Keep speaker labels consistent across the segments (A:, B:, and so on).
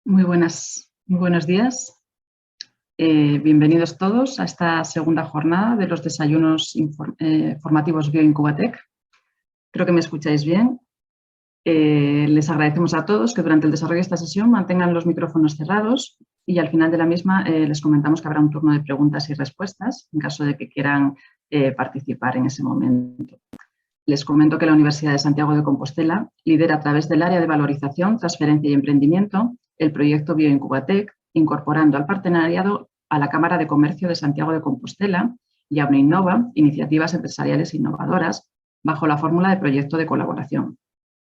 A: Muy buenos días. Bienvenidos todos a esta segunda jornada de los desayunos formativos BioIncubatec. Creo que me escucháis bien. Les agradecemos a todos que durante el desarrollo de esta sesión mantengan los micrófonos cerrados y al final de la misma les comentamos que habrá un turno de preguntas y respuestas en caso de que quieran participar en ese momento. Les comento que la Universidad de Santiago de Compostela lidera a través del área de valorización, transferencia y emprendimiento el proyecto BioIncubatec, incorporando al partenariado a la Cámara de Comercio de Santiago de Compostela y a UNInnova, iniciativas empresariales innovadoras, bajo la fórmula de proyecto de colaboración.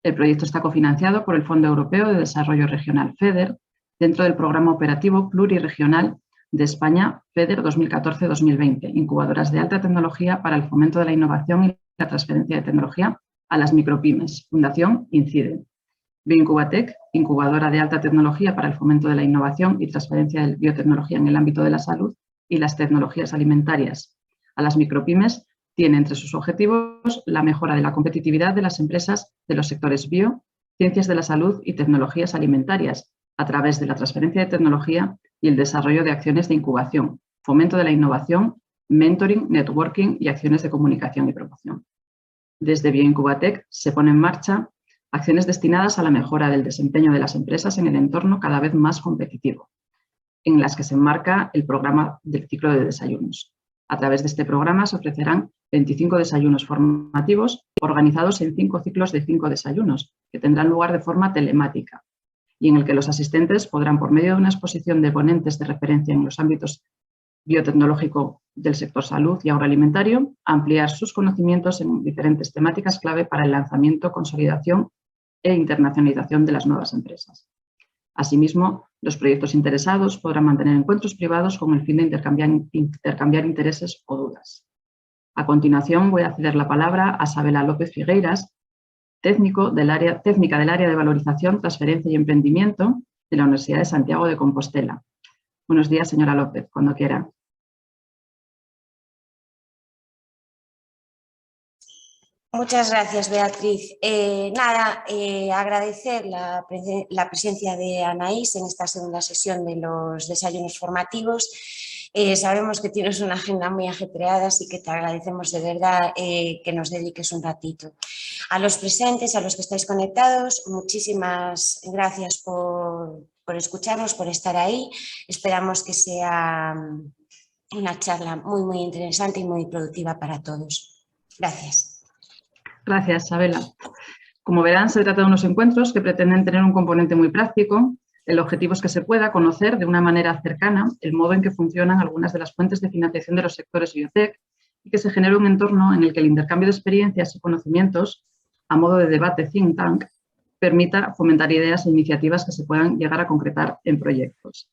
A: El proyecto está cofinanciado por el Fondo Europeo de Desarrollo Regional FEDER, dentro del Programa Operativo Plurirregional de España FEDER 2014-2020, incubadoras de alta tecnología para el fomento de la innovación y la transferencia de tecnología a las micropymes, Fundación INCIDE. BioIncubatec, incubadora de alta tecnología para el fomento de la innovación y transferencia de biotecnología en el ámbito de la salud y las tecnologías alimentarias a las micropymes, tiene entre sus objetivos la mejora de la competitividad de las empresas de los sectores bio, ciencias de la salud y tecnologías alimentarias a través de la transferencia de tecnología y el desarrollo de acciones de incubación, fomento de la innovación, mentoring, networking y acciones de comunicación y promoción. Desde BioIncubatec se pone en marcha acciones destinadas a la mejora del desempeño de las empresas en el entorno cada vez más competitivo, en las que se enmarca el programa del ciclo de desayunos. A través de este programa se ofrecerán 25 desayunos formativos organizados en 5 ciclos de 5 desayunos, que tendrán lugar de forma telemática y en el que los asistentes podrán, por medio de una exposición de ponentes de referencia en los ámbitos biotecnológico del sector salud y agroalimentario, ampliar sus conocimientos en diferentes temáticas clave para el lanzamiento, consolidación e internacionalización de las nuevas empresas. Asimismo, los proyectos interesados podrán mantener encuentros privados con el fin de intercambiar intereses o dudas. A continuación, voy a ceder la palabra a Sabela López Figueiras, técnica del área de valorización, transferencia y emprendimiento de la Universidad de Santiago de Compostela. Buenos días, señora López, cuando quiera.
B: Muchas gracias, Beatriz. Agradecer la presencia de Anaís en esta segunda sesión de los desayunos formativos. Sabemos que tienes una agenda muy ajetreada, así que te agradecemos de verdad que nos dediques un ratito. A los presentes, a los que estáis conectados, muchísimas gracias por escucharnos, por estar ahí. Esperamos que sea una charla muy interesante y muy productiva para todos. Gracias.
A: Gracias, Sabela. Como verán, se trata de unos encuentros que pretenden tener un componente muy práctico. El objetivo es que se pueda conocer de una manera cercana el modo en que funcionan algunas de las fuentes de financiación de los sectores biotech y que se genere un entorno en el que el intercambio de experiencias y conocimientos, a modo de debate think tank, permita fomentar ideas e iniciativas que se puedan llegar a concretar en proyectos.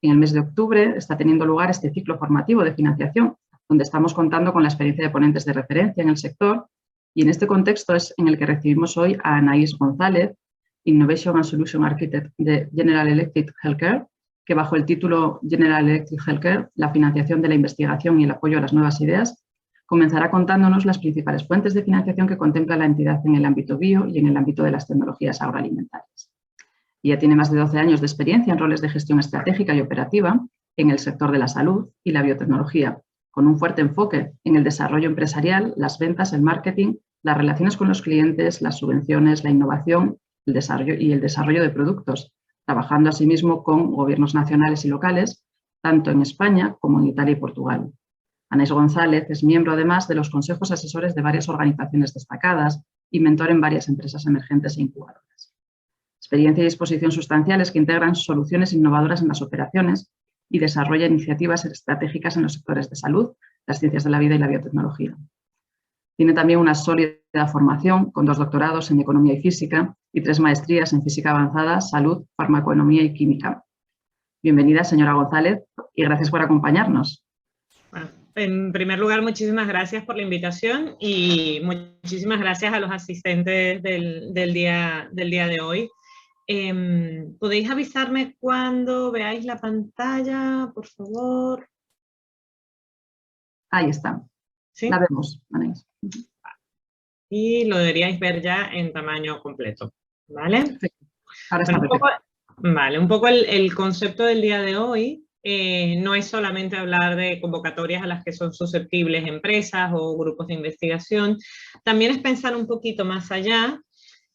A: En el mes de octubre está teniendo lugar este ciclo formativo de financiación, donde estamos contando con la experiencia de ponentes de referencia en el sector. Y en este contexto es en el que recibimos hoy a Anaís González, Innovation and Solution Architect de General Electric Healthcare, que bajo el título General Electric Healthcare, la financiación de la investigación y el apoyo a las nuevas ideas, comenzará contándonos las principales fuentes de financiación que contempla la entidad en el ámbito bio y en el ámbito de las tecnologías agroalimentarias. Ella tiene más de 12 años de experiencia en roles de gestión estratégica y operativa en el sector de la salud y la biotecnología, con un fuerte enfoque en el desarrollo empresarial, las ventas, el marketing, las relaciones con los clientes, las subvenciones, la innovación el desarrollo de productos, trabajando asimismo con gobiernos nacionales y locales, tanto en España como en Italia y Portugal. Anaís González es miembro, además, de los consejos asesores de varias organizaciones destacadas y mentor en varias empresas emergentes e incubadoras. Experiencia y disposición sustanciales que integran soluciones innovadoras en las operaciones y desarrolla iniciativas estratégicas en los sectores de salud, las ciencias de la vida y la biotecnología. Tiene también una sólida formación con 2 doctorados en Economía y Física y 3 maestrías en Física Avanzada, Salud, Farmacoeconomía y Química. Bienvenida, señora González, y gracias por acompañarnos.
C: Bueno, en primer lugar, muchísimas gracias por la invitación y muchísimas gracias a los asistentes del día de hoy. ¿Podéis avisarme cuando veáis la pantalla, por favor?
A: Ahí está.
C: ¿Sí?
A: La vemos, Anaís.
C: Y lo deberíais ver ya en tamaño completo, ¿vale?
A: Perfecto. Ahora está
C: bueno,
A: perfecto.
C: Vale, un poco el concepto del día de hoy no es solamente hablar de convocatorias a las que son susceptibles empresas o grupos de investigación, también es pensar un poquito más allá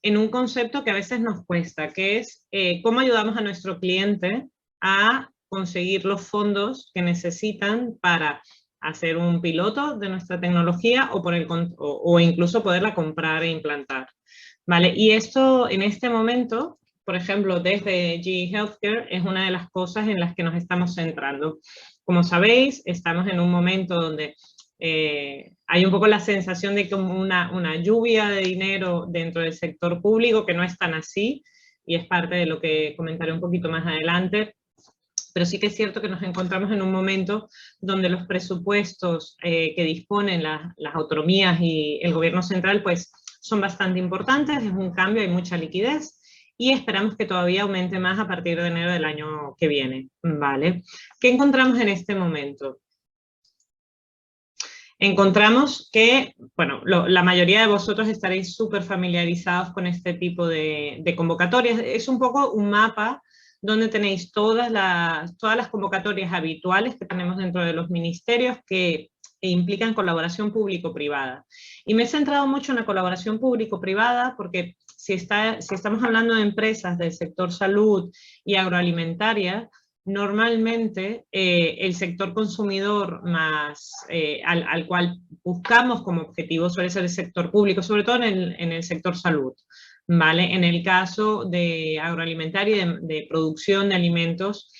C: en un concepto que a veces nos cuesta, que es cómo ayudamos a nuestro cliente a conseguir los fondos que necesitan para hacer un piloto de nuestra tecnología o incluso poderla comprar e implantar. ¿Vale? Y esto en este momento, por ejemplo, desde GE Healthcare es una de las cosas en las que nos estamos centrando. Como sabéis, estamos en un momento donde hay un poco la sensación de como una lluvia de dinero dentro del sector público, que no es tan así, y es parte de lo que comentaré un poquito más adelante. Pero sí que es cierto que nos encontramos en un momento donde los presupuestos que disponen las autonomías y el gobierno central pues son bastante importantes, es un cambio, hay mucha liquidez y esperamos que todavía aumente más a partir de enero del año que viene. ¿Vale? ¿Qué encontramos en este momento? Encontramos que, bueno, la mayoría de vosotros estaréis súper familiarizados con este tipo de convocatorias. Es un poco un mapa donde tenéis todas las convocatorias habituales que tenemos dentro de los ministerios que implican colaboración público-privada. Y me he centrado mucho en la colaboración público-privada porque si estamos hablando de empresas del sector salud y agroalimentaria, normalmente el sector consumidor más al cual buscamos como objetivo suele ser el sector público, sobre todo en el sector salud. ¿Vale? En el caso de agroalimentaria y de producción de alimentos,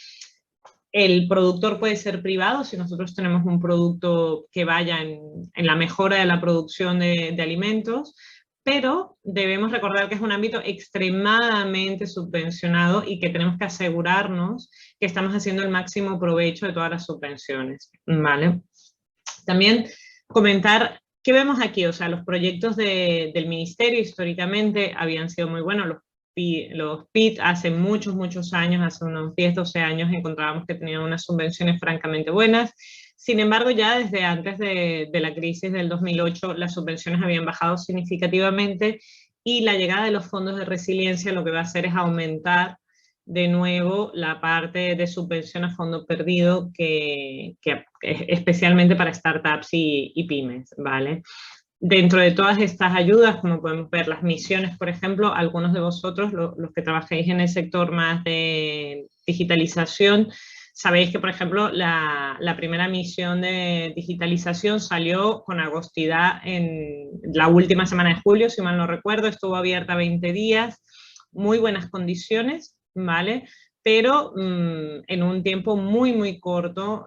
C: el productor puede ser privado si nosotros tenemos un producto que vaya en la mejora de la producción de alimentos, pero debemos recordar que es un ámbito extremadamente subvencionado y que tenemos que asegurarnos que estamos haciendo el máximo provecho de todas las subvenciones, ¿vale? También comentar qué vemos aquí, o sea, los proyectos del ministerio históricamente habían sido muy buenos, los PIT hace muchos años, hace unos 10, 12 años encontrábamos que tenían unas subvenciones francamente buenas. Sin embargo, ya desde antes de la crisis del 2008, las subvenciones habían bajado significativamente y la llegada de los fondos de resiliencia lo que va a hacer es aumentar de nuevo la parte de subvención a fondo perdido que especialmente para startups y pymes, ¿vale? Dentro de todas estas ayudas, como podemos ver, las misiones, por ejemplo, algunos de vosotros, los que trabajéis en el sector más de digitalización, sabéis que, por ejemplo, la primera misión de digitalización salió con agostidad en la última semana de julio, si mal no recuerdo, estuvo abierta 20 días, muy buenas condiciones, ¿vale? Pero en un tiempo muy corto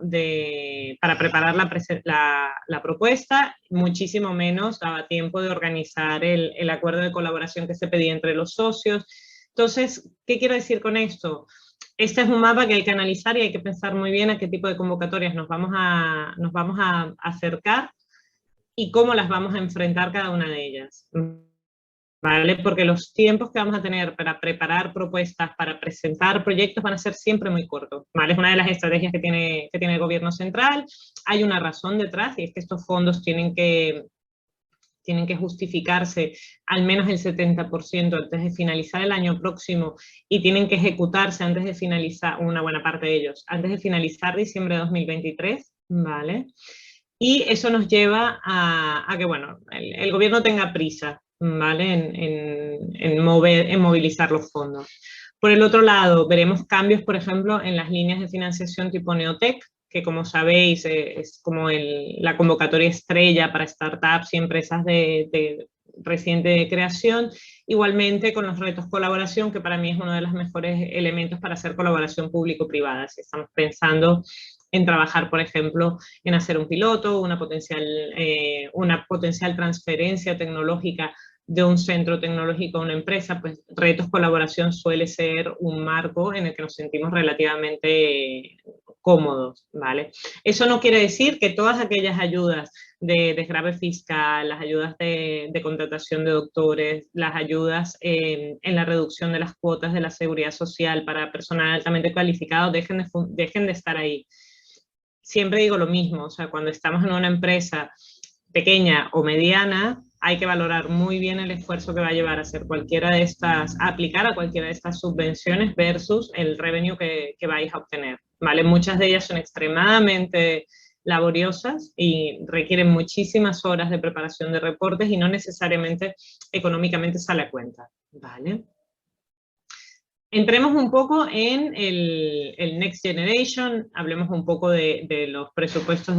C: para preparar la propuesta, muchísimo menos daba tiempo de organizar el acuerdo de colaboración que se pedía entre los socios. Entonces, ¿qué quiero decir con esto? Este es un mapa que hay que analizar y hay que pensar muy bien a qué tipo de convocatorias nos vamos a acercar y cómo las vamos a enfrentar cada una de ellas. ¿Vale? Porque los tiempos que vamos a tener para preparar propuestas, para presentar proyectos van a ser siempre muy cortos, ¿vale? Es una de las estrategias que tiene el gobierno central. Hay una razón detrás y es que estos fondos tienen que justificarse al menos el 70% antes de finalizar el año próximo y tienen que ejecutarse antes de finalizar, una buena parte de ellos, antes de finalizar diciembre de 2023, ¿vale? Y eso nos lleva a que, bueno, el gobierno tenga prisa, ¿vale? En movilizar los fondos. Por el otro lado, veremos cambios, por ejemplo, en las líneas de financiación tipo Neotec, que como sabéis es como la convocatoria estrella para startups y empresas de reciente creación, igualmente con los retos colaboración, que para mí es uno de los mejores elementos para hacer colaboración público-privada. Si estamos pensando en trabajar, por ejemplo, en hacer un piloto, una potencial transferencia tecnológica de un centro tecnológico a una empresa, pues retos colaboración suele ser un marco en el que nos sentimos relativamente cómodos, ¿vale? Eso no quiere decir que todas aquellas ayudas de desgrave fiscal, las ayudas de contratación de doctores, las ayudas en la reducción de las cuotas de la seguridad social para personal altamente cualificado dejen de estar ahí. Siempre digo lo mismo, o sea, cuando estamos en una empresa pequeña o mediana, hay que valorar muy bien el esfuerzo que va a llevar a hacer cualquiera de estas, a aplicar a cualquiera de estas subvenciones versus el revenue que vais a obtener, ¿vale? Muchas de ellas son extremadamente laboriosas y requieren muchísimas horas de preparación de reportes y no necesariamente económicamente sale a cuenta, ¿vale? Entremos un poco en el Next Generation, hablemos un poco de los presupuestos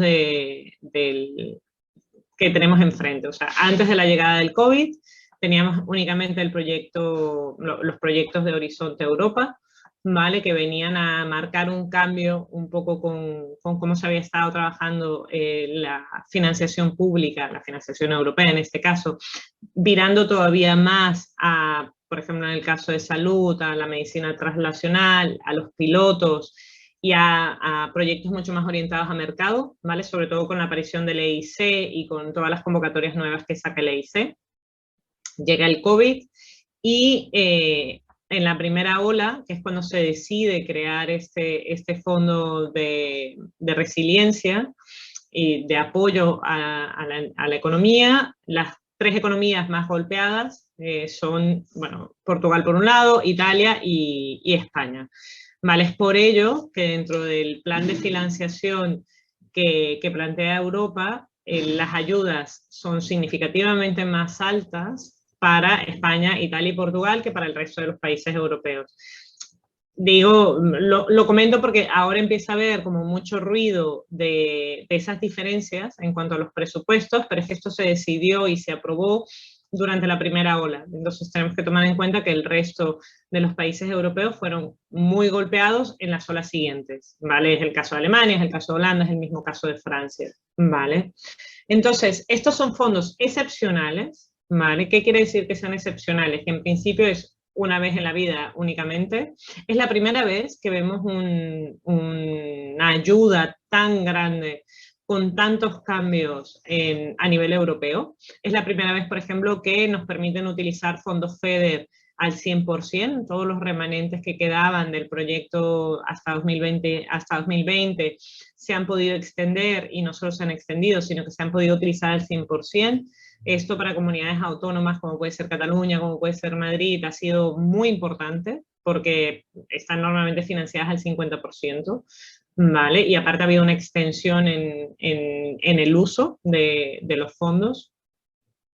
C: que tenemos enfrente. O sea, antes de la llegada del COVID teníamos únicamente el proyecto, los proyectos de Horizonte Europa, ¿vale? Que venían a marcar un cambio un poco con cómo se había estado trabajando la financiación pública, la financiación europea en este caso, virando todavía más a, por ejemplo, en el caso de salud, a la medicina translacional, a los pilotos y a proyectos mucho más orientados a mercado, ¿vale? Sobre todo con la aparición del EIC y con todas las convocatorias nuevas que saca el EIC. Llega el COVID y en la primera ola, que es cuando se decide crear este fondo de resiliencia y de apoyo a la economía, las 3 economías más golpeadas son, bueno, Portugal por un lado, Italia y España. ¿Vale? Es por ello que dentro del plan de financiación que plantea Europa, las ayudas son significativamente más altas para España, Italia y Portugal que para el resto de los países europeos. Digo, lo comento porque ahora empieza a haber como mucho ruido de esas diferencias en cuanto a los presupuestos, pero es que esto se decidió y se aprobó durante la primera ola. Entonces tenemos que tomar en cuenta que el resto de los países europeos fueron muy golpeados en las olas siguientes, ¿vale? Es el caso de Alemania, es el caso de Holanda, es el mismo caso de Francia, ¿vale? Entonces, estos son fondos excepcionales, ¿vale? ¿Qué quiere decir que sean excepcionales? Que en principio es una vez en la vida únicamente. Es la primera vez que vemos una ayuda tan grande con tantos cambios a nivel europeo. Es la primera vez, por ejemplo, que nos permiten utilizar fondos FEDER al 100%, todos los remanentes que quedaban del proyecto hasta 2020 se han podido extender y no solo se han extendido, sino que se han podido utilizar al 100%. Esto para comunidades autónomas como puede ser Cataluña, como puede ser Madrid, ha sido muy importante porque están normalmente financiadas al 50%. ¿Vale? Y aparte ha habido una extensión en el uso de los fondos.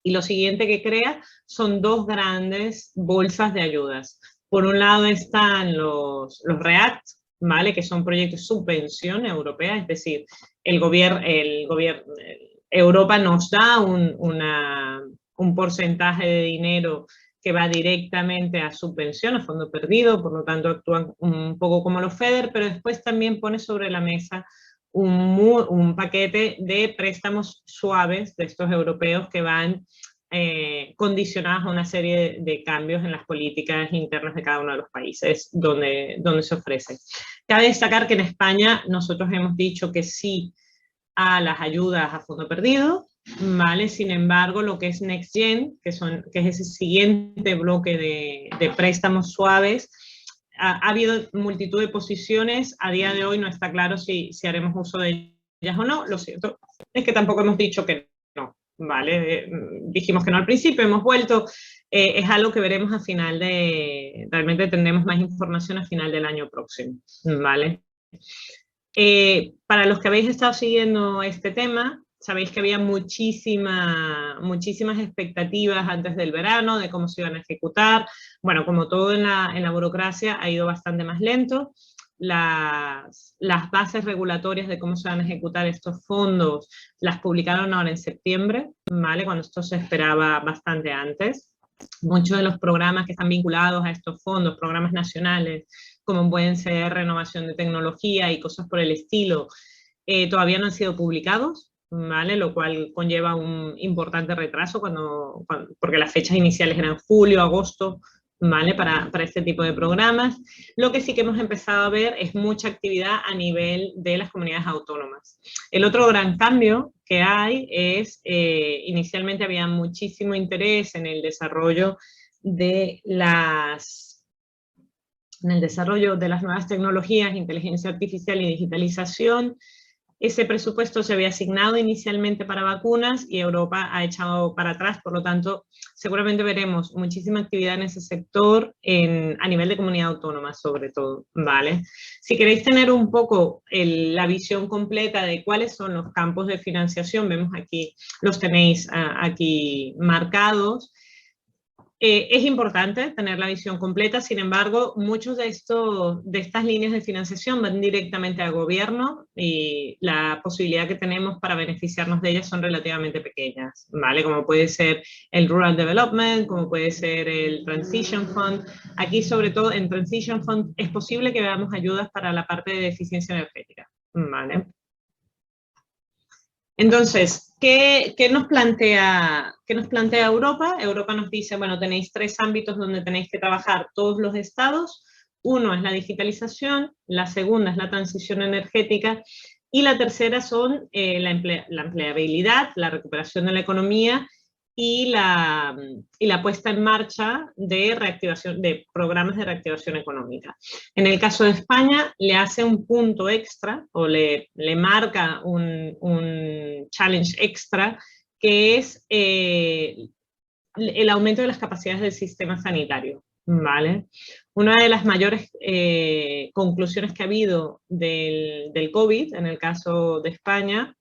C: Y lo siguiente que crea son 2 grandes bolsas de ayudas. Por un lado están los REACT, ¿vale? Que son proyectos de subvención europea, es decir, Europa nos da un porcentaje de dinero que va directamente a subvención, a fondo perdido, por lo tanto actúan un poco como los FEDER, pero después también pone sobre la mesa un paquete de préstamos suaves de estos europeos que van condicionados a una serie de cambios en las políticas internas de cada uno de los países donde se ofrecen. Cabe destacar que en España nosotros hemos dicho que sí a las ayudas a fondo perdido, ¿vale? Sin embargo, lo que es Next Gen, que es ese siguiente bloque de préstamos suaves, ha habido multitud de posiciones, a día de hoy no está claro si haremos uso de ellas o no. Lo cierto es que tampoco hemos dicho que no, ¿vale? Dijimos que no al principio, hemos vuelto, es algo que veremos a final realmente tendremos más información a final del año próximo, ¿vale? Para los que habéis estado siguiendo este tema, sabéis que había muchísimas expectativas antes del verano de cómo se iban a ejecutar. Bueno, como todo en la burocracia ha ido bastante más lento. Las bases regulatorias de cómo se van a ejecutar estos fondos las publicaron ahora en septiembre, ¿vale? Cuando esto se esperaba bastante antes. Muchos de los programas que están vinculados a estos fondos, programas nacionales, como pueden ser renovación de tecnología y cosas por el estilo, todavía no han sido publicados, ¿vale? Lo cual conlleva un importante retraso porque las fechas iniciales eran julio, agosto, ¿vale? Para este tipo de programas. Lo que sí que hemos empezado a ver es mucha actividad a nivel de las comunidades autónomas. El otro gran cambio que hay es, inicialmente había muchísimo interés en el desarrollo de las nuevas tecnologías, inteligencia artificial y digitalización, Ese presupuesto se había asignado inicialmente para vacunas y Europa ha echado para atrás, por lo tanto, seguramente veremos muchísima actividad en ese sector a nivel de comunidad autónoma, sobre todo, ¿vale? Si queréis tener un poco la visión completa de cuáles son los campos de financiación, vemos aquí, los tenéis aquí marcados. Es importante tener la visión completa, sin embargo, muchos de estas líneas de financiación van directamente al gobierno y la posibilidad que tenemos para beneficiarnos de ellas son relativamente pequeñas, ¿vale? Como puede ser el Rural Development, como puede ser el Transition Fund. Aquí, sobre todo, en Transition Fund es posible que veamos ayudas para la parte de eficiencia energética, ¿vale? Entonces, ¿qué nos plantea Europa? Europa nos dice, bueno, tenéis 3 ámbitos donde tenéis que trabajar todos los estados. Uno es la digitalización, la segunda es la transición energética y la tercera son la empleabilidad, la recuperación de la economía y la puesta en marcha de programas de reactivación económica. En el caso de España, le hace un punto extra o le marca un challenge extra, que es el aumento de las capacidades del sistema sanitario, ¿vale? Una de las mayores conclusiones que ha habido del COVID, en el caso de España,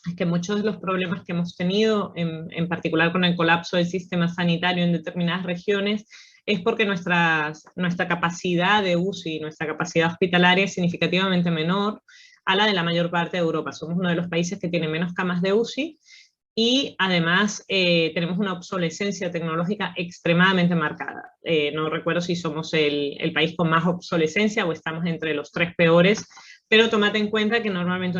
C: es que muchos de los problemas que hemos tenido, en particular con el colapso del sistema sanitario en determinadas regiones, es porque nuestra capacidad de UCI, nuestra capacidad hospitalaria es significativamente menor a la de la mayor parte de Europa. Somos uno de los países que tiene menos camas de UCI y además tenemos una obsolescencia tecnológica extremadamente marcada. No recuerdo si somos el país con más obsolescencia o estamos entre los 3 peores, pero tomad en cuenta que normalmente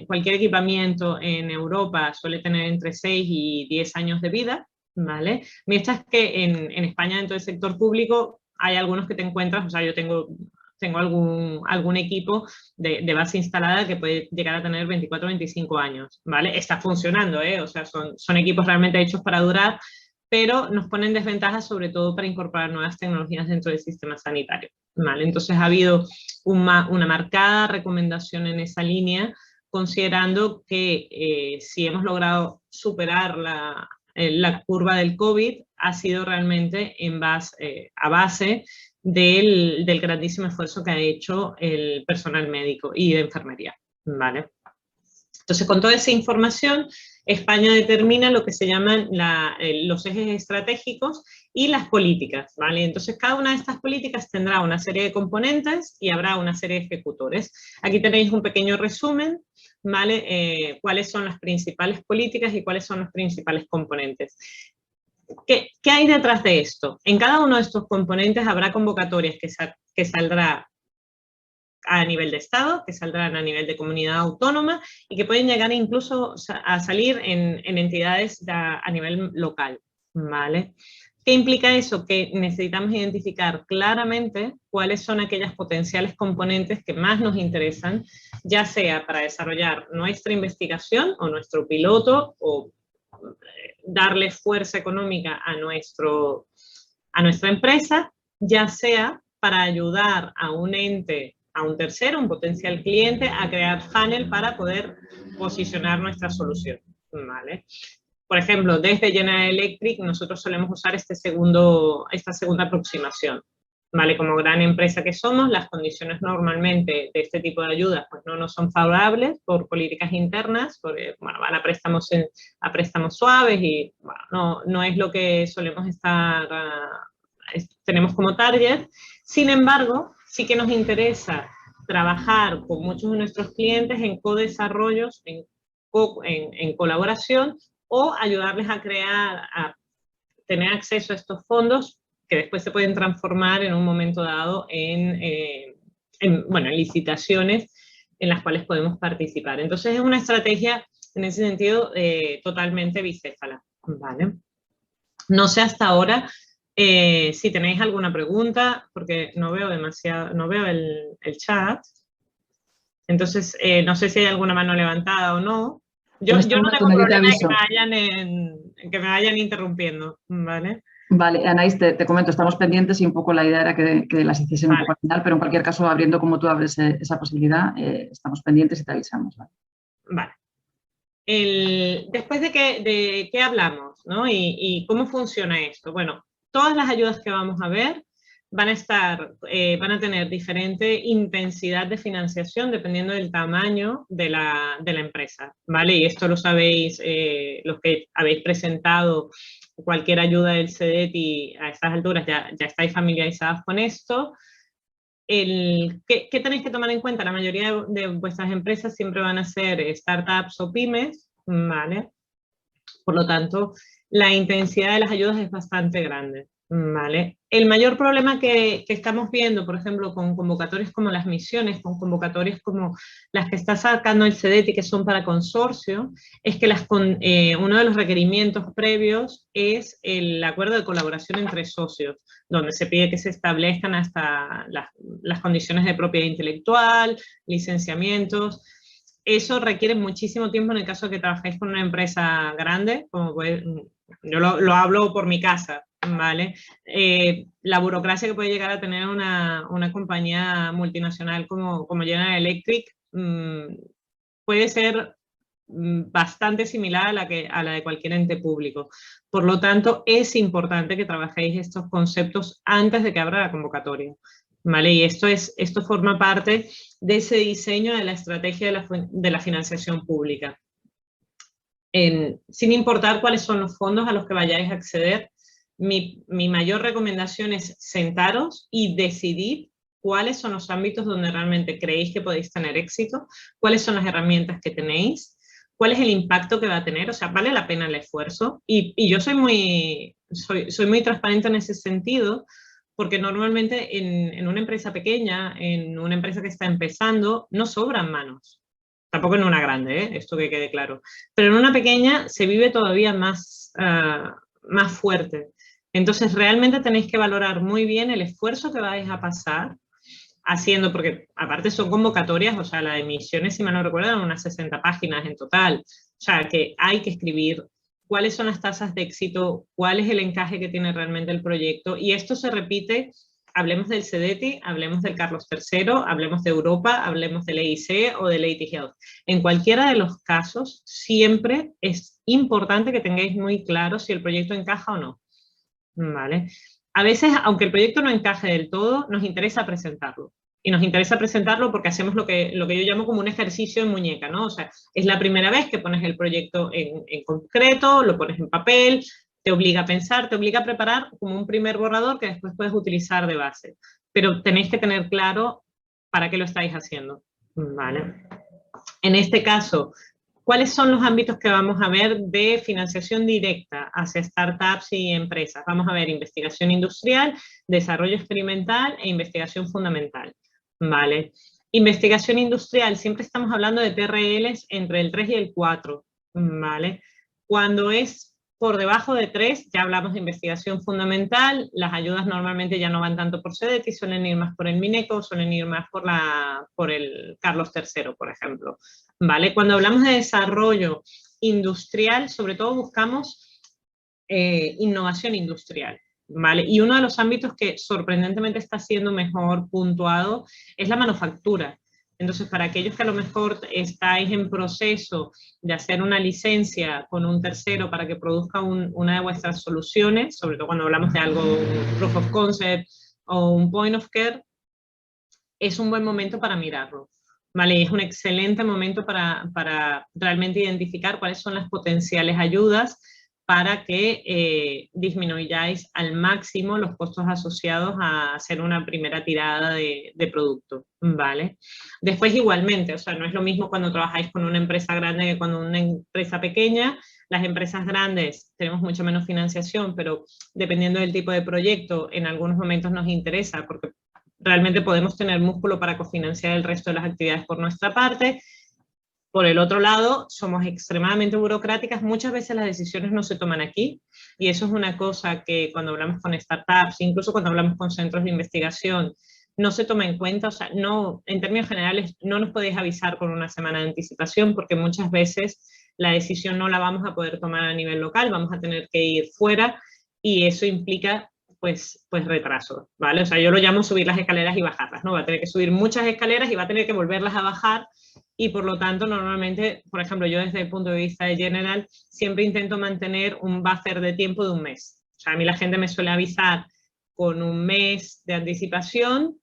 C: cualquier equipamiento en Europa suele tener entre 6 y 10 años de vida, ¿vale? Mientras que en España, dentro del sector público, hay algunos que te encuentras, o sea, yo tengo algún equipo de base instalada que puede llegar a tener 24 o 25 años, ¿vale? Está funcionando, o sea, son equipos realmente hechos para durar, pero nos ponen desventajas sobre todo para incorporar nuevas tecnologías dentro del sistema sanitario, ¿vale? Entonces ha habido una marcada recomendación en esa línea, considerando que si hemos logrado superar la curva del COVID, ha sido realmente a base del grandísimo esfuerzo que ha hecho el personal médico y de enfermería, ¿vale? Entonces, con toda esa información, España determina lo que se llaman los ejes estratégicos y las políticas, ¿vale? Entonces, cada una de estas políticas tendrá una serie de componentes y habrá una serie de ejecutores. Aquí tenéis un pequeño resumen, ¿vale? Cuáles son las principales políticas y cuáles son los principales componentes. ¿Qué hay detrás de esto? En cada uno de estos componentes habrá convocatorias que saldrá a nivel de Estado, que saldrán a nivel de comunidad autónoma y que pueden llegar incluso a salir en entidades a nivel local, ¿vale? ¿Qué implica eso? Que necesitamos identificar claramente cuáles son aquellas potenciales componentes que más nos interesan, ya sea para desarrollar nuestra investigación o nuestro piloto o darle fuerza económica a nuestra empresa, ya sea para ayudar a un ente, a un tercero, un potencial cliente, a crear funnel para poder posicionar nuestra solución, ¿vale? Por ejemplo, desde General Electric nosotros solemos usar esta segunda aproximación, ¿vale? Como gran empresa que somos, las condiciones normalmente de este tipo de ayudas pues no nos son favorables por políticas internas, porque bueno, van a préstamos suaves y bueno, no es lo que solemos tenemos como target. Sin embargo, sí que nos interesa trabajar con muchos de nuestros clientes en co-desarrollos, en colaboración, o ayudarles a tener acceso a estos fondos que después se pueden transformar en un momento dado en licitaciones en las cuales podemos participar. Entonces es una estrategia en ese sentido totalmente bicéfala, ¿vale? No sé hasta ahora si tenéis alguna pregunta, porque no veo el chat. Entonces no sé si hay alguna mano levantada o no. Yo no tengo problema de que me vayan interrumpiendo, ¿vale?
A: Vale, Anaís, te comento, estamos pendientes y un poco la idea era que las hiciesen un poco al final, pero en cualquier caso, abriendo como tú abres esa posibilidad, estamos pendientes y te avisamos.
C: Vale. Después de qué hablamos, ¿no? Y cómo funciona esto. Bueno, todas las ayudas que vamos a ver van a tener diferente intensidad de financiación dependiendo del tamaño de la empresa, ¿vale? Y esto lo sabéis, los que habéis presentado cualquier ayuda del CEDETI a estas alturas ya estáis familiarizados con esto. ¿Qué tenéis que tomar en cuenta? La mayoría de vuestras empresas siempre van a ser startups o pymes, ¿vale? Por lo tanto, la intensidad de las ayudas es bastante grande, ¿vale? El mayor problema que estamos viendo, por ejemplo, con convocatorias como las misiones, con convocatorias como las que está sacando el CEDETI, que son para consorcio, es que uno de los requerimientos previos es el acuerdo de colaboración entre socios, donde se pide que se establezcan hasta las condiciones de propiedad intelectual, licenciamientos. Eso requiere muchísimo tiempo en el caso de que trabajéis con una empresa grande, como yo lo hablo por mi casa, ¿vale? La burocracia que puede llegar a tener una compañía multinacional como General Electric puede ser bastante similar a la de cualquier ente público. Por lo tanto, es importante que trabajéis estos conceptos antes de que abra la convocatoria, ¿vale? Y esto forma parte de ese diseño de la estrategia de la financiación pública. Sin importar cuáles son los fondos a los que vayáis a acceder, mi mayor recomendación es sentaros y decidir cuáles son los ámbitos donde realmente creéis que podéis tener éxito, cuáles son las herramientas que tenéis, cuál es el impacto que va a tener, o sea, vale la pena el esfuerzo. Y yo soy muy transparente en ese sentido, porque normalmente en una empresa pequeña, en una empresa que está empezando, no sobran manos. Tampoco en una grande, esto que quede claro. Pero en una pequeña se vive todavía más fuerte. Entonces, realmente tenéis que valorar muy bien el esfuerzo que vais a pasar haciendo, porque aparte son convocatorias, o sea, la de misiones, si mal no recuerdo, eran unas 60 páginas en total. O sea, que hay que escribir cuáles son las tasas de éxito, cuál es el encaje que tiene realmente el proyecto. Y esto se repite, hablemos del CEDETI, hablemos del Carlos III, hablemos de Europa, hablemos del EIC o del AT Health. En cualquiera de los casos, siempre es importante que tengáis muy claro si el proyecto encaja o no, ¿vale? A veces, aunque el proyecto no encaje del todo, nos interesa presentarlo. Y nos interesa presentarlo porque hacemos lo que yo llamo como un ejercicio en muñeca, ¿no? O sea, es la primera vez que pones el proyecto en concreto, lo pones en papel, te obliga a pensar, te obliga a preparar como un primer borrador que después puedes utilizar de base. Pero tenéis que tener claro para qué lo estáis haciendo, ¿vale? En este caso, ¿cuáles son los ámbitos que vamos a ver de financiación directa hacia startups y empresas? Vamos a ver investigación industrial, desarrollo experimental e investigación fundamental, ¿vale? Investigación industrial, siempre estamos hablando de TRLs entre el 3 y el 4, ¿vale? Cuando es por debajo de 3, ya hablamos de investigación fundamental, las ayudas normalmente ya no van tanto por CEDETI, suelen ir más por el MINECO, suelen ir más por el Carlos III, por ejemplo, ¿vale? Cuando hablamos de desarrollo industrial, sobre todo buscamos innovación industrial, ¿vale? Y uno de los ámbitos que sorprendentemente está siendo mejor puntuado es la manufactura. Entonces, para aquellos que a lo mejor estáis en proceso de hacer una licencia con un tercero para que produzca una de vuestras soluciones, sobre todo cuando hablamos de algo, un proof of concept o un point of care, es un buen momento para mirarlo, ¿vale? Es un excelente momento para realmente identificar cuáles son las potenciales ayudas para que disminuyáis al máximo los costos asociados a hacer una primera tirada de producto, ¿vale? Después igualmente, o sea, no es lo mismo cuando trabajáis con una empresa grande que con una empresa pequeña. Las empresas grandes tenemos mucho menos financiación, pero dependiendo del tipo de proyecto, en algunos momentos nos interesa porque realmente podemos tener músculo para cofinanciar el resto de las actividades por nuestra parte. Por el otro lado, somos extremadamente burocráticas, muchas veces las decisiones no se toman aquí, y eso es una cosa que cuando hablamos con startups, incluso cuando hablamos con centros de investigación, no se toma en cuenta. O sea, no, en términos generales, no nos podéis avisar con una semana de anticipación, porque muchas veces la decisión no la vamos a poder tomar a nivel local, vamos a tener que ir fuera, y eso implica pues retraso, ¿vale? O sea, yo lo llamo subir las escaleras y bajarlas, ¿no? Va a tener que subir muchas escaleras y va a tener que volverlas a bajar, y por lo tanto normalmente, por ejemplo, yo desde el punto de vista de General siempre intento mantener un buffer de tiempo de un mes. O sea, a mí la gente me suele avisar con un mes de anticipación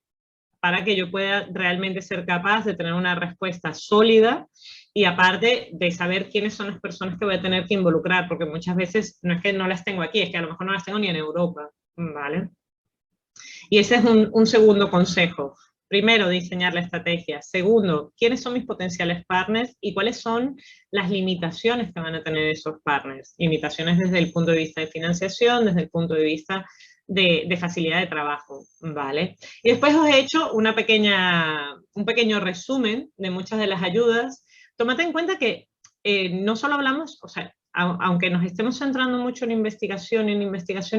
C: para que yo pueda realmente ser capaz de tener una respuesta sólida, y aparte de saber quiénes son las personas que voy a tener que involucrar, porque muchas veces no es que no las tengo aquí, es que a lo mejor no las tengo ni en Europa, ¿vale? Y ese es un segundo consejo. Primero, diseñar la estrategia. Segundo, ¿quiénes son mis potenciales partners y cuáles son las limitaciones que van a tener esos partners? Limitaciones desde el punto de vista de financiación, desde el punto de vista de facilidad de trabajo, ¿vale? Y después os he hecho un pequeño resumen de muchas de las ayudas. Tómate en cuenta que no solo hablamos, o sea, aunque nos estemos centrando mucho en investigación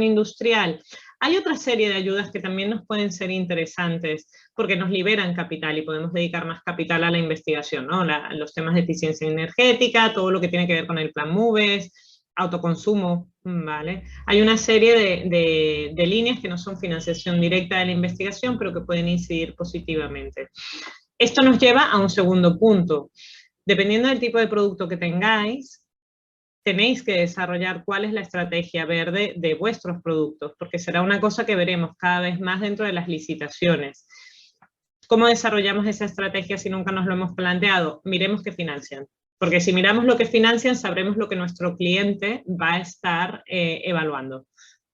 C: industrial, hay otra serie de ayudas que también nos pueden ser interesantes porque nos liberan capital y podemos dedicar más capital a la investigación, ¿no? Los temas de eficiencia energética, todo lo que tiene que ver con el plan MOVES, autoconsumo, ¿vale? Hay una serie de líneas que no son financiación directa de la investigación, pero que pueden incidir positivamente. Esto nos lleva a un segundo punto. Dependiendo del tipo de producto que tengáis, tenéis que desarrollar cuál es la estrategia verde de vuestros productos, porque será una cosa que veremos cada vez más dentro de las licitaciones. ¿Cómo desarrollamos esa estrategia si nunca nos lo hemos planteado? Miremos qué financian, porque si miramos lo que financian, sabremos lo que nuestro cliente va a estar evaluando,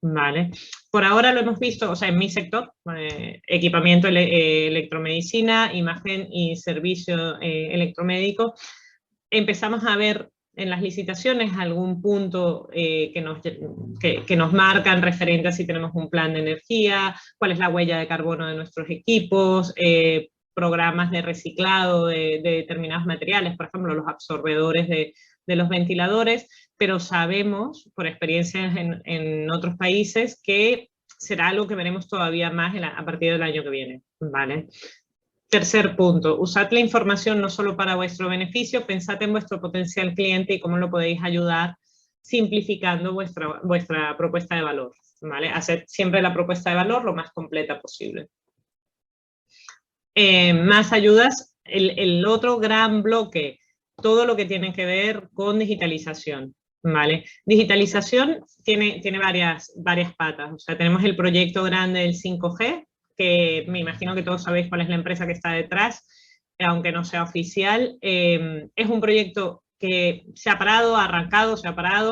C: ¿vale? Por ahora lo hemos visto, o sea, en mi sector, equipamiento, electromedicina, imagen y servicio electromédico, empezamos a ver en las licitaciones algún punto que nos marcan referente a si tenemos un plan de energía, cuál es la huella de carbono de nuestros equipos, programas de reciclado de determinados materiales, por ejemplo, los absorbedores de los ventiladores, pero sabemos, por experiencias en otros países, que será algo que veremos todavía más a partir del año que viene, ¿vale? Tercer punto, usad la información no solo para vuestro beneficio, pensad en vuestro potencial cliente y cómo lo podéis ayudar simplificando vuestra propuesta de valor, ¿vale? Haced siempre la propuesta de valor lo más completa posible. Más ayudas, el otro gran bloque, todo lo que tiene que ver con digitalización, ¿vale? Digitalización tiene varias patas, o sea, tenemos el proyecto grande del 5G, que me imagino que todos sabéis cuál es la empresa que está detrás, aunque no sea oficial. Es un proyecto que se ha arrancado,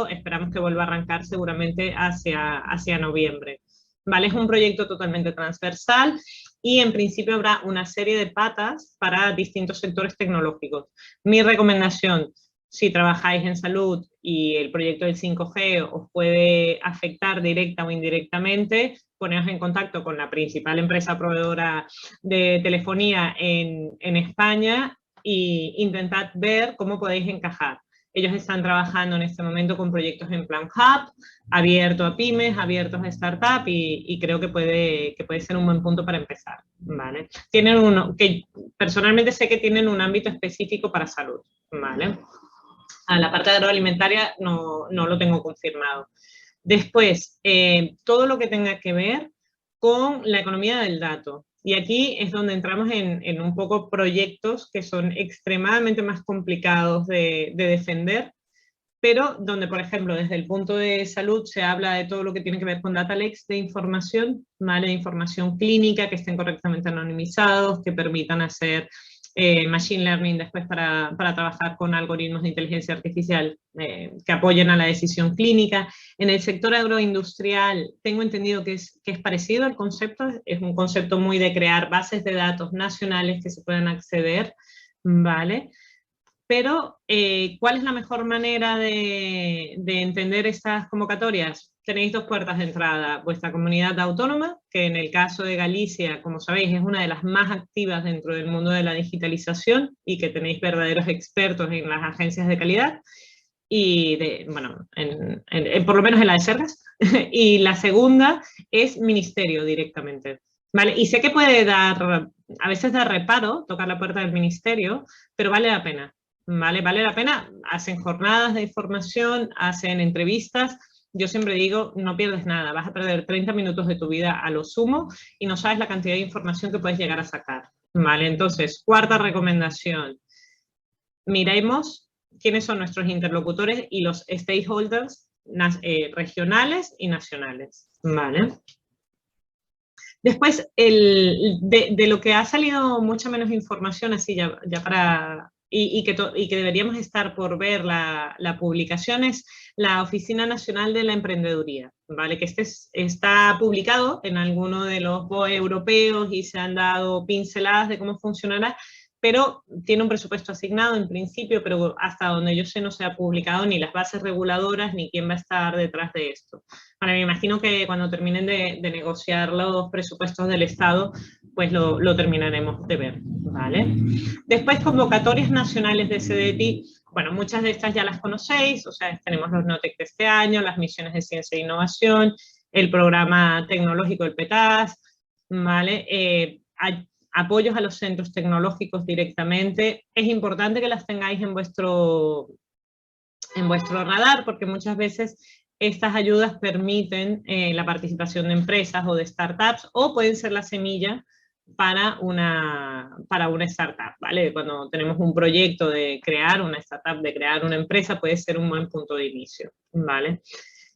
C: esperamos que vuelva a arrancar seguramente hacia noviembre, ¿vale? Es un proyecto totalmente transversal y en principio habrá una serie de patas para distintos sectores tecnológicos. Mi recomendación, si trabajáis en salud y el proyecto del 5G os puede afectar directa o indirectamente, poneos en contacto con la principal empresa proveedora de telefonía en España e intentad ver cómo podéis encajar. Ellos están trabajando en este momento con proyectos en plan hub, abierto a pymes, abiertos a startup y creo que puede ser un buen punto para empezar, ¿vale? Tienen uno que personalmente sé que tienen un ámbito específico para salud, ¿vale? A la parte agroalimentaria no lo tengo confirmado. Después, todo lo que tenga que ver con la economía del dato. Y aquí es donde entramos en un poco proyectos que son extremadamente más complicados de defender, pero donde, por ejemplo, desde el punto de salud se habla de todo lo que tiene que ver con data lakes de información, ¿vale? De información clínica, que estén correctamente anonimizados, que permitan hacer machine learning después para trabajar con algoritmos de inteligencia artificial que apoyen a la decisión clínica. En el sector agroindustrial tengo entendido que es parecido al concepto, es un concepto muy de crear bases de datos nacionales que se puedan acceder, ¿vale? Pero, ¿cuál es la mejor manera de entender estas convocatorias? Tenéis dos puertas de entrada. Vuestra comunidad autónoma, que en el caso de Galicia, como sabéis, es una de las más activas dentro del mundo de la digitalización y que tenéis verdaderos expertos en las agencias de calidad, y por lo menos en la de Sergas. Y la segunda es ministerio directamente, ¿vale? Y sé que puede a veces dar reparo tocar la puerta del ministerio, pero vale la pena. Vale la pena, hacen jornadas de formación, hacen entrevistas, yo siempre digo, no pierdes nada, vas a perder 30 minutos de tu vida a lo sumo y no sabes la cantidad de información que puedes llegar a sacar, ¿vale? Entonces, cuarta recomendación, miremos quiénes son nuestros interlocutores y los stakeholders regionales y nacionales, ¿vale? Después, de lo que ha salido mucha menos información, así ya para... Y que deberíamos estar por ver la publicación es la Oficina Nacional de la Emprendeduría, ¿vale? Que está publicado en alguno de los BOE europeos y se han dado pinceladas de cómo funcionará, pero tiene un presupuesto asignado en principio, pero hasta donde yo sé no se ha publicado ni las bases reguladoras ni quién va a estar detrás de esto. Bueno, me imagino que cuando terminen de negociar los presupuestos del Estado, pues lo terminaremos de ver, ¿vale? Después, convocatorias nacionales de CDTI, bueno, muchas de estas ya las conocéis, o sea, tenemos los NOTEC de este año, las misiones de ciencia e innovación, el programa tecnológico del PETAS, ¿vale? Apoyos a los centros tecnológicos directamente. Es importante que las tengáis en vuestro radar, porque muchas veces estas ayudas permiten la participación de empresas o de startups, o pueden ser la semilla para una startup, ¿vale? Cuando tenemos un proyecto de crear una startup, de crear una empresa, puede ser un buen punto de inicio, ¿vale?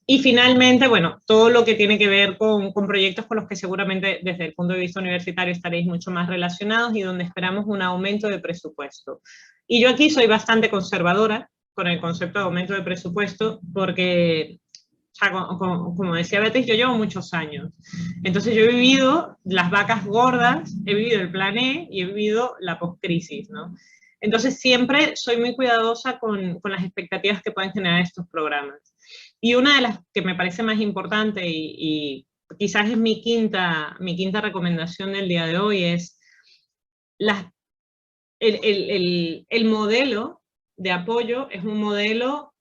C: Y finalmente, bueno, todo lo que tiene que ver con proyectos con los que seguramente desde el punto de vista universitario estaréis mucho más relacionados y donde esperamos un aumento de presupuesto. Y yo aquí soy bastante conservadora con el concepto de aumento de presupuesto porque, o sea, como decía Beatriz, yo llevo muchos años. Entonces yo he vivido las vacas gordas, he vivido el plan E y he vivido la postcrisis, ¿no? Entonces siempre soy muy cuidadosa con las expectativas que pueden generar estos programas. Y una de las que me parece más importante y quizás es mi quinta recomendación del día de hoy es el modelo de apoyo es un modelo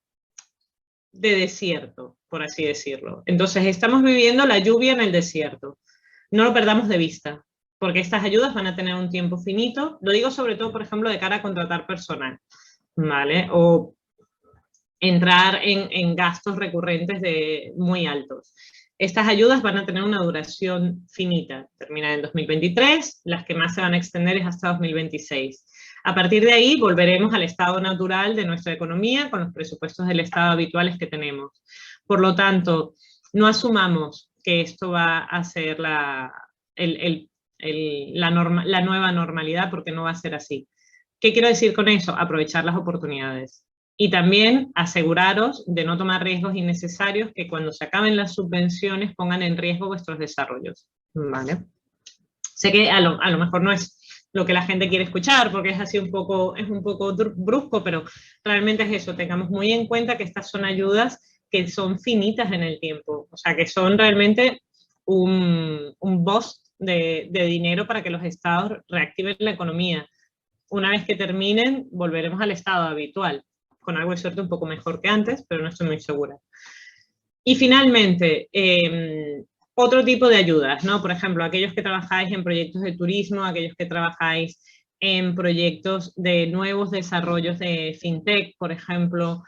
C: de desierto, por así decirlo. Entonces estamos viviendo la lluvia en el desierto. No lo perdamos de vista, porque estas ayudas van a tener un tiempo finito. Lo digo sobre todo, por ejemplo, de cara a contratar personal, ¿vale? O entrar en gastos recurrentes muy altos. Estas ayudas van a tener una duración finita, termina en 2023, las que más se van a extender es hasta 2026. A partir de ahí volveremos al estado natural de nuestra economía con los presupuestos del Estado habituales que tenemos. Por lo tanto, no asumamos que esto va a ser la nueva normalidad, porque no va a ser así. ¿Qué quiero decir con eso? Aprovechar las oportunidades. Y también aseguraros de no tomar riesgos innecesarios que cuando se acaben las subvenciones pongan en riesgo vuestros desarrollos, ¿vale? Sé que a lo mejor no es lo que la gente quiere escuchar porque es así un poco brusco, pero realmente es eso, tengamos muy en cuenta que estas son ayudas que son finitas en el tiempo, o sea, que son realmente un boost de dinero para que los estados reactiven la economía. Una vez que terminen, volveremos al estado habitual, con algo de suerte un poco mejor que antes, pero no estoy muy segura. Y finalmente, otro tipo de ayudas, ¿no? Por ejemplo, aquellos que trabajáis en proyectos de turismo, aquellos que trabajáis en proyectos de nuevos desarrollos de fintech, por ejemplo,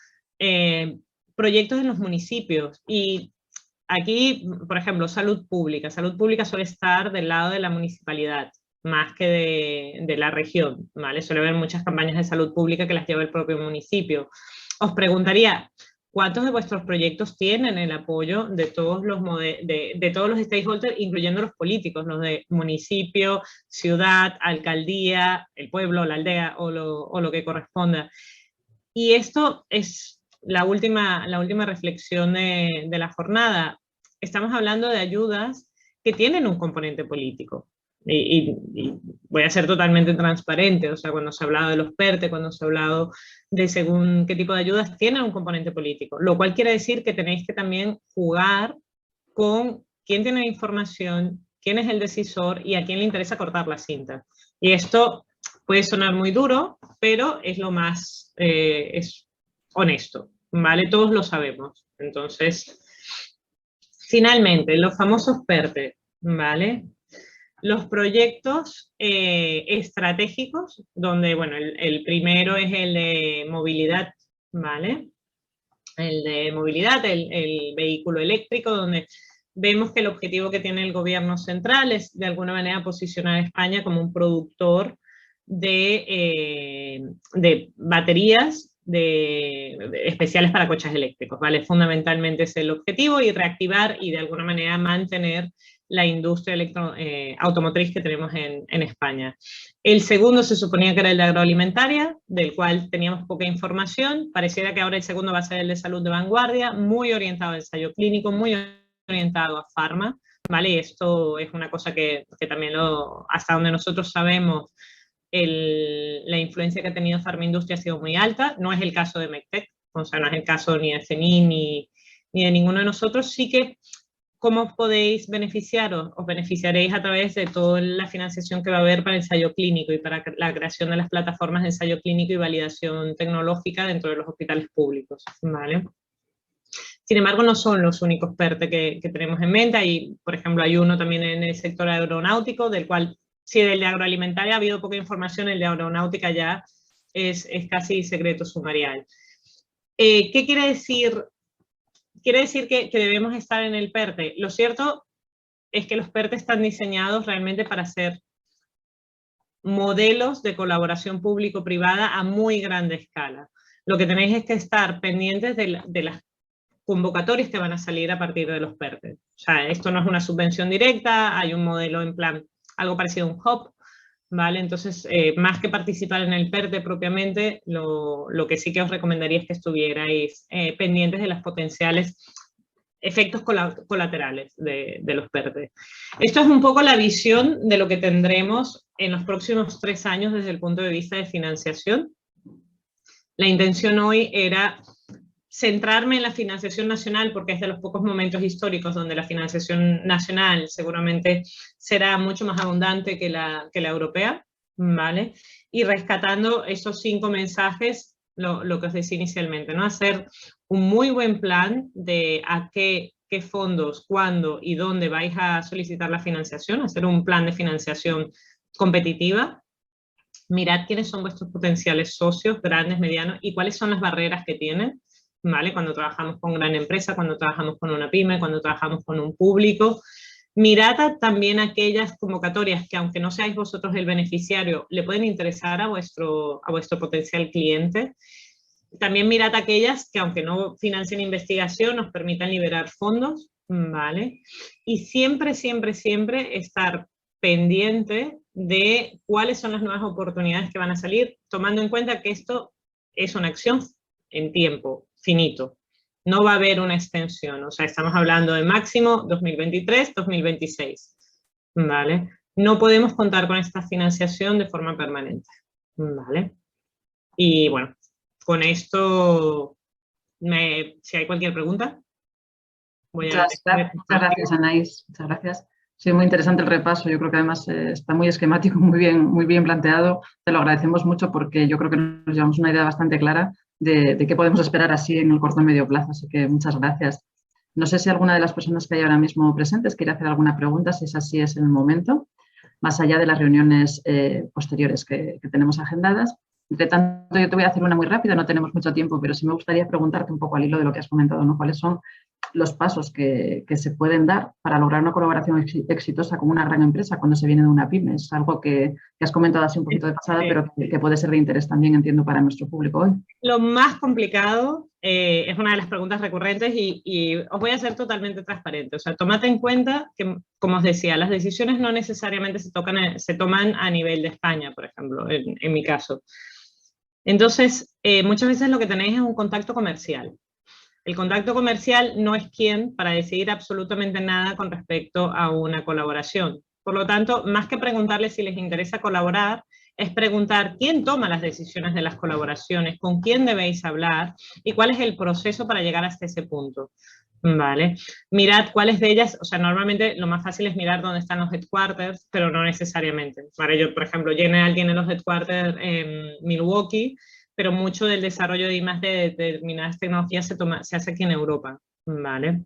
C: proyectos en los municipios. Y aquí, por ejemplo, salud pública. Salud pública suele estar del lado de la municipalidad, más que de la región, ¿vale? Suele haber muchas campañas de salud pública que las lleva el propio municipio. Os preguntaría, ¿cuántos de vuestros proyectos tienen el apoyo de todos los stakeholders, incluyendo los políticos, los de municipio, ciudad, alcaldía, el pueblo, la aldea o lo que corresponda? Y esto es la última reflexión de la jornada. Estamos hablando de ayudas que tienen un componente político. Y voy a ser totalmente transparente, o sea, cuando se ha hablado de los PERTE, cuando se ha hablado de según qué tipo de ayudas, tienen un componente político, lo cual quiere decir que tenéis que también jugar con quién tiene la información, quién es el decisor y a quién le interesa cortar la cinta. Y esto puede sonar muy duro, pero es lo más es honesto, ¿vale? Todos lo sabemos. Entonces, finalmente, los famosos PERTE, ¿vale? Los proyectos estratégicos, donde, bueno, el primero es el de movilidad, ¿vale? el de movilidad, el vehículo eléctrico, donde vemos que el objetivo que tiene el gobierno central es de alguna manera posicionar a España como un productor de baterías especiales para coches eléctricos, ¿vale? Fundamentalmente es el objetivo, y reactivar y de alguna manera mantener la industria automotriz que tenemos en España. El segundo se suponía que era el de agroalimentaria, del cual teníamos poca información. Pareciera que ahora el segundo va a ser el de salud de vanguardia, muy orientado al ensayo clínico, muy orientado a farma, ¿vale? Y esto es una cosa que también hasta donde nosotros sabemos, la influencia que ha tenido Farmaindustria ha sido muy alta. No es el caso de Medtech, o sea, no es el caso ni de CENI ni de ninguno de nosotros. Sí que cómo podéis beneficiaros, os beneficiaréis a través de toda la financiación que va a haber para el ensayo clínico y para la creación de las plataformas de ensayo clínico y validación tecnológica dentro de los hospitales públicos, ¿vale? Sin embargo, no son los únicos PERTE que tenemos en mente. Y, por ejemplo, hay uno también en el sector aeronáutico, del cual, si del de agroalimentaria ha habido poca información, el de aeronáutica ya es casi secreto sumarial. ¿Qué quiere decir? Quiere decir que debemos estar en el PERTE. Lo cierto es que los PERTE están diseñados realmente para ser modelos de colaboración público-privada a muy grande escala. Lo que tenéis es que estar pendientes de las convocatorias que van a salir a partir de los PERTE. O sea, esto no es una subvención directa, hay un modelo en plan, algo parecido a un hub, ¿vale? Entonces, más que participar en el PERTE propiamente, lo que sí que os recomendaría es que estuvierais pendientes de los potenciales efectos colaterales de los PERTE. Esto es un poco la visión de lo que tendremos en los próximos 3 años desde el punto de vista de financiación. La intención hoy era centrarme en la financiación nacional, porque es de los pocos momentos históricos donde la financiación nacional seguramente será mucho más abundante que la europea, ¿vale? Y rescatando esos 5 mensajes, lo que os decía inicialmente, ¿no? Hacer un muy buen plan de a qué fondos, cuándo y dónde vais a solicitar la financiación, hacer un plan de financiación competitiva. Mirad quiénes son vuestros potenciales socios, grandes, medianos, y cuáles son las barreras que tienen, ¿vale? Cuando trabajamos con gran empresa, cuando trabajamos con una pyme, cuando trabajamos con un público. Mirad también aquellas convocatorias que, aunque no seáis vosotros el beneficiario, le pueden interesar a vuestro potencial cliente. También mirad aquellas que, aunque no financien investigación, nos permitan liberar fondos, ¿vale? Y siempre, siempre, siempre estar pendiente de cuáles son las nuevas oportunidades que van a salir, tomando en cuenta que esto es una acción en tiempo finito. No va a haber una extensión, o sea, estamos hablando de máximo 2023-2026, ¿vale? No podemos contar con esta financiación de forma permanente, ¿vale? Y bueno, con esto, si hay cualquier pregunta, voy a...
A: Muchas gracias, Anaís, muchas gracias. Sí, muy interesante el repaso. Yo creo que además está muy esquemático, muy bien planteado. Te lo agradecemos mucho porque yo creo que nos llevamos una idea bastante clara de qué podemos esperar así en el corto y medio plazo. Así que muchas gracias. No sé si alguna de las personas que hay ahora mismo presentes quiere hacer alguna pregunta, si es así es el momento, más allá de las reuniones posteriores que tenemos agendadas. Entre tanto, yo te voy a hacer una muy rápida, no tenemos mucho tiempo, pero sí me gustaría preguntarte un poco al hilo de lo que has comentado, ¿no? ¿Cuáles son los pasos que se pueden dar para lograr una colaboración exitosa con una gran empresa cuando se viene de una pyme? Es algo que has comentado así un poquito de pasada, pero que puede ser de interés también, entiendo, para nuestro público hoy.
C: Lo más complicado es una de las preguntas recurrentes y os voy a ser totalmente transparente. O sea, tomad en cuenta que, como os decía, las decisiones no necesariamente se toman a nivel de España, por ejemplo, en mi caso. Entonces, muchas veces lo que tenéis es un contacto comercial. El contacto comercial no es quien para decidir absolutamente nada con respecto a una colaboración. Por lo tanto, más que preguntarles si les interesa colaborar, es preguntar quién toma las decisiones de las colaboraciones, con quién debéis hablar y cuál es el proceso para llegar hasta ese punto. Vale. Mirad cuáles de ellas, o sea, normalmente lo más fácil es mirar dónde están los headquarters, pero no necesariamente. Vale, yo, por ejemplo, General tiene los headquarters en Milwaukee, pero mucho del desarrollo de I+D de determinadas tecnologías se hace aquí en Europa, ¿vale?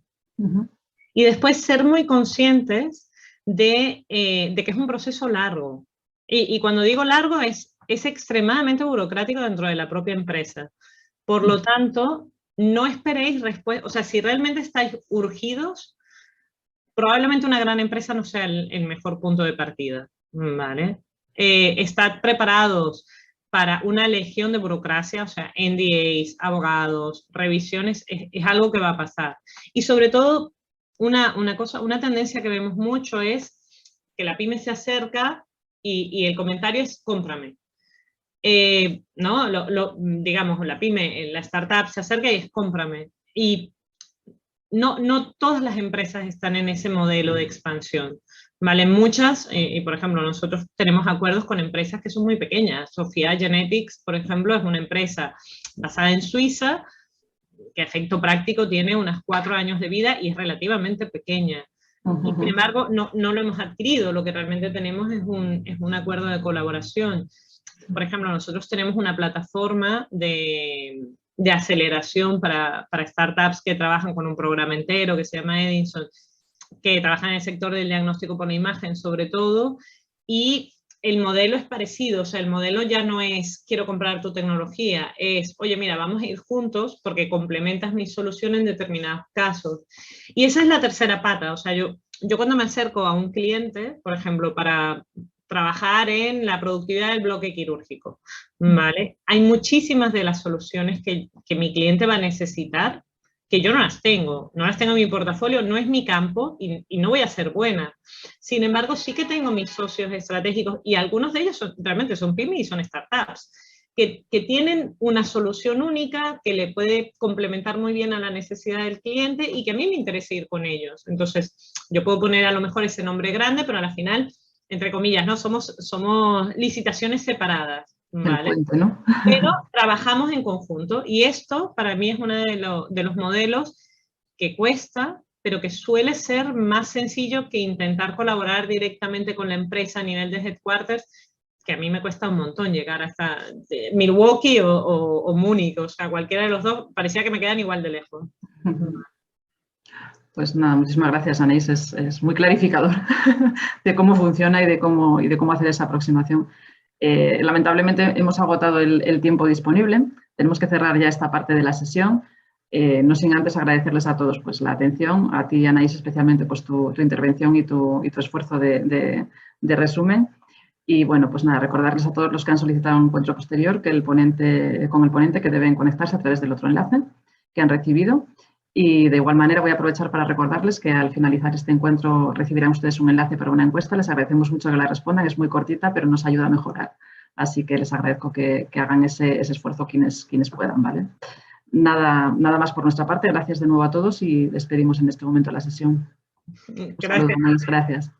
C: Y después ser muy conscientes de que es un proceso largo. Y cuando digo largo es extremadamente burocrático dentro de la propia empresa. Por lo tanto, no esperéis respuesta, o sea, si realmente estáis urgidos, probablemente una gran empresa no sea el mejor punto de partida, ¿vale? Estad preparados para una legión de burocracia, o sea, NDAs, abogados, revisiones, es algo que va a pasar. Y sobre todo, una tendencia que vemos mucho es que la pyme se acerca y el comentario es cómprame. ¿No? Digamos, la pyme, la startup se acerca y es cómprame. Y no todas las empresas están en ese modelo de expansión, ¿vale? Muchas, y por ejemplo, nosotros tenemos acuerdos con empresas que son muy pequeñas. Sofía Genetics, por ejemplo, es una empresa basada en Suiza, que a efecto práctico tiene unos 4 años de vida y es relativamente pequeña. Y sin embargo, no lo hemos adquirido, lo que realmente tenemos es un acuerdo de colaboración. Por ejemplo, nosotros tenemos una plataforma de aceleración para startups que trabajan con un programa entero que se llama Edinson, que trabajan en el sector del diagnóstico por la imagen sobre todo, y el modelo es parecido, o sea, el modelo ya no es quiero comprar tu tecnología, es oye, mira, vamos a ir juntos porque complementas mi solución en determinados casos. Y esa es la tercera pata, o sea, yo cuando me acerco a un cliente, por ejemplo, para trabajar en la productividad del bloque quirúrgico, ¿vale? Hay muchísimas de las soluciones que mi cliente va a necesitar que yo no las tengo en mi portafolio, no es mi campo y no voy a ser buena. Sin embargo, sí que tengo mis socios estratégicos y algunos de ellos realmente son pymes y son startups, que tienen una solución única que le puede complementar muy bien a la necesidad del cliente y que a mí me interesa ir con ellos. Entonces, yo puedo poner a lo mejor ese nombre grande, pero a la final, entre comillas, ¿no? Somos licitaciones separadas, ¿vale?
A: El puente, ¿no?
C: Pero trabajamos en conjunto y esto para mí es uno de los modelos que cuesta, pero que suele ser más sencillo que intentar colaborar directamente con la empresa a nivel de headquarters, que a mí me cuesta un montón llegar hasta Milwaukee o Múnich, o sea, cualquiera de los dos parecía que me quedan igual de lejos.
A: Pues nada, muchísimas gracias, Anaís. Es muy clarificador de cómo funciona y de cómo hacer esa aproximación. Lamentablemente hemos agotado el tiempo disponible. Tenemos que cerrar ya esta parte de la sesión. No sin antes agradecerles a todos pues, la atención, a ti, Anaís, especialmente pues, tu intervención y tu esfuerzo de resumen. Y bueno, pues nada, recordarles a todos los que han solicitado un encuentro posterior que con el ponente que deben conectarse a través del otro enlace que han recibido. Y de igual manera voy a aprovechar para recordarles que al finalizar este encuentro recibirán ustedes un enlace para una encuesta. Les agradecemos mucho que la respondan, es muy cortita, pero nos ayuda a mejorar. Así que les agradezco que hagan ese esfuerzo quienes puedan, ¿vale? Nada más por nuestra parte. Gracias de nuevo a todos y despedimos en este momento la sesión.
C: Gracias.
A: Gracias.